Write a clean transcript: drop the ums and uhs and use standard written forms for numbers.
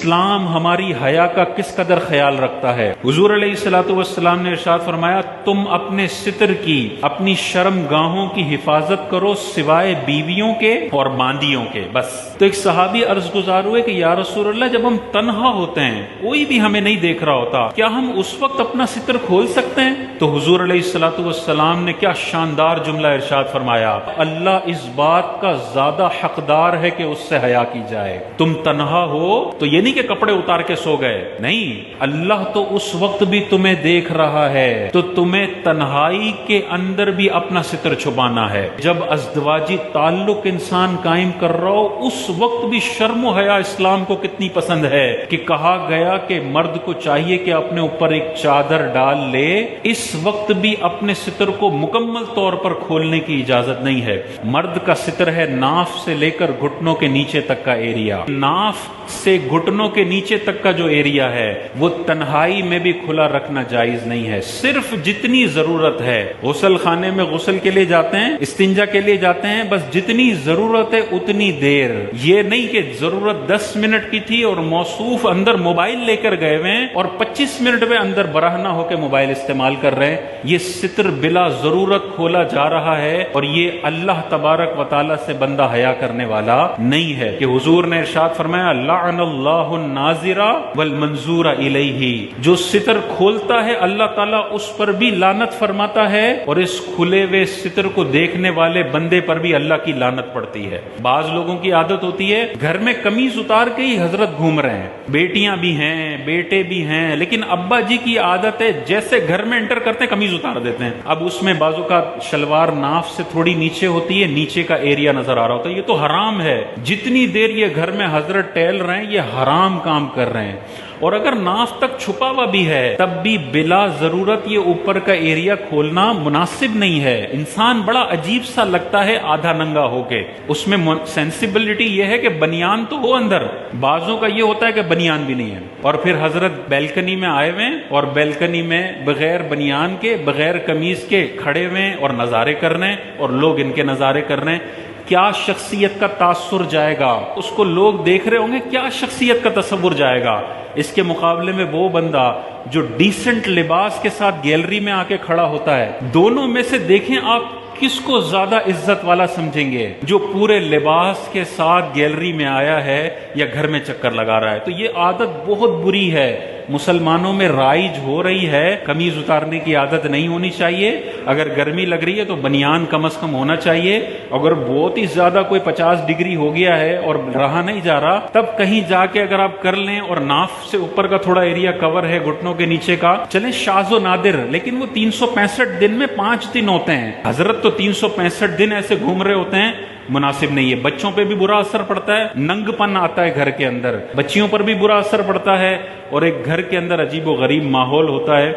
اسلام ہماری حیا کا کس قدر خیال رکھتا ہے۔ حضور علیہ الصلوۃ والسلام نے ارشاد فرمایا تم اپنے ستر کی، اپنی شرم گاہوں کی حفاظت کرو سوائے بیویوں کے اور باندیوں کے، بس۔ تو ایک صحابی عرض گزار ہوئے کہ یا رسول اللہ جب ہم تنہا ہوتے ہیں، کوئی بھی ہمیں نہیں دیکھ رہا ہوتا، کیا ہم اس وقت اپنا ستر کھول سکتے ہیں؟ تو حضور علیہ الصلوۃ والسلام نے کیا شاندار جملہ ارشاد فرمایا، اللہ اس بات کا زیادہ حقدار ہے کہ اس سے حیا کی جائے۔ تم تنہا ہو تو یہ نہیں کہ کپڑے اتار کے سو گئے، نہیں، اللہ تو اس وقت بھی تمہیں دیکھ رہا ہے، تو تمہیں تنہائی کے اندر بھی اپنا ستر چھپانا ہے۔ جب ازدواجی تعلق انسان قائم کر رہا ہو اس وقت بھی شرم و حیا اسلام کو کتنی پسند ہے کہ کہا گیا کہ مرد کو چاہیے کہ اپنے اوپر ایک چادر ڈال لے، اس وقت بھی اپنے ستر کو مکمل طور پر کھولنے کی اجازت نہیں ہے۔ مرد کا ستر ہے ناف سے لے کر گھٹنوں کے نیچے تک کا ایریا، ناف سے گھٹنوں کے نیچے تک کا جو ایریا ہے وہ تنہائی میں بھی کھلا رکھنا جائز نہیں ہے، صرف جتنی ضرورت ہے۔ غسل خانے میں غسل کے لیے جاتے ہیں، استنجا کے لیے جاتے ہیں، بس جتنی ضرورت ہے اتنی دیر، یہ نہیں کہ ضرورت 10 منٹ کی تھی اور موصوف اندر موبائل لے کر گئے ہوئے ہیں اور 25 منٹ میں اندر برہنہ ہو کے موبائل استعمال کر رہے ہیں۔ یہ ستر بلا ضرورت کھولا جا رہا ہے اور یہ اللہ تبارک و تعالی سے بندہ حیا کرنے والا نہیں ہے کہ حضور نے ارشاد فرمایا لعن اللہ الناظر والمنظور الیہ، جو ستر کھولتا ہے اللہ تعالیٰ اس پر بھی لعنت فرماتا ہے اور اس کھلے ہوئے ستر کو دیکھنے والے بندے پر بھی اللہ کی لعنت پڑتی ہے۔ بعض لوگوں کی عادت ہوتی ہے گھر میں قمیض اتار کے ہی حضرت گھوم رہے ہیں، بیٹیاں بھی ہیں بیٹے بھی ہیں، لیکن ابا جی کی عادت ہے جیسے گھر میں انٹر کرتے ہیں قمیض اتار دیتے ہیں۔ اب اس میں بازو کا شلوار ناف سے تھوڑی نیچے ہوتی ہے، نیچے کا ایریا نظر آ رہا ہوتا ہے، یہ تو حرام ہے۔ جتنی دیر یہ گھر میں حضرت ٹہل رہے ہیں یہ حرام کام کر رہے ہیں، اور اگر ناف تک چھپا ہوا بھی ہے تب بھی بلا ضرورت یہ اوپر کا ایریا کھولنا مناسب نہیں ہے۔ انسان بڑا عجیب سا لگتا ہے آدھا ننگا ہو کے، اس میں سینسیبلٹی یہ ہے کہ بنیان تو ہو اندر، بعضوں کا یہ ہوتا ہے کہ بنیان بھی نہیں ہے، اور پھر حضرت بیلکنی میں آئے ہوئے اور بیلکنی میں بغیر بنیان کے بغیر قمیض کے کھڑے ہوئے اور نظارے کر رہے ہیں اور لوگ ان کے نظارے کر رہے ہیں۔ کیا شخصیت کا تاثر جائے گا، اس کو لوگ دیکھ رہے ہوں گے، کیا شخصیت کا تصور جائے گا۔ اس کے مقابلے میں وہ بندہ جو ڈیسنٹ لباس کے ساتھ گیلری میں آ کے کھڑا ہوتا ہے، دونوں میں سے دیکھیں آپ کس کو زیادہ عزت والا سمجھیں گے، جو پورے لباس کے ساتھ گیلری میں آیا ہے یا گھر میں چکر لگا رہا ہے؟ تو یہ عادت بہت بری ہے، مسلمانوں میں رائج ہو رہی ہے، قمیض اتارنے کی عادت نہیں ہونی چاہیے۔ اگر گرمی لگ رہی ہے تو بنیان کم از کم ہونا چاہیے، اگر بہت ہی زیادہ کوئی 50 ڈگری ہو گیا ہے اور رہا نہیں جا رہا تب کہیں جا کے اگر آپ کر لیں اور ناف سے اوپر کا تھوڑا ایریا کور ہے گھٹنوں کے نیچے کا، چلیں شاذ و نادر، لیکن وہ 365 دن میں 5 دن ہوتے ہیں، حضرت تو 365 دن ایسے گھوم رہے ہوتے ہیں، مناسب نہیں ہے۔ بچوں پہ بھی برا اثر پڑتا ہے، ننگ پن آتا ہے گھر کے اندر، بچیوں پر بھی برا اثر پڑتا ہے اور ایک گھر کے اندر عجیب و غریب ماحول ہوتا ہے۔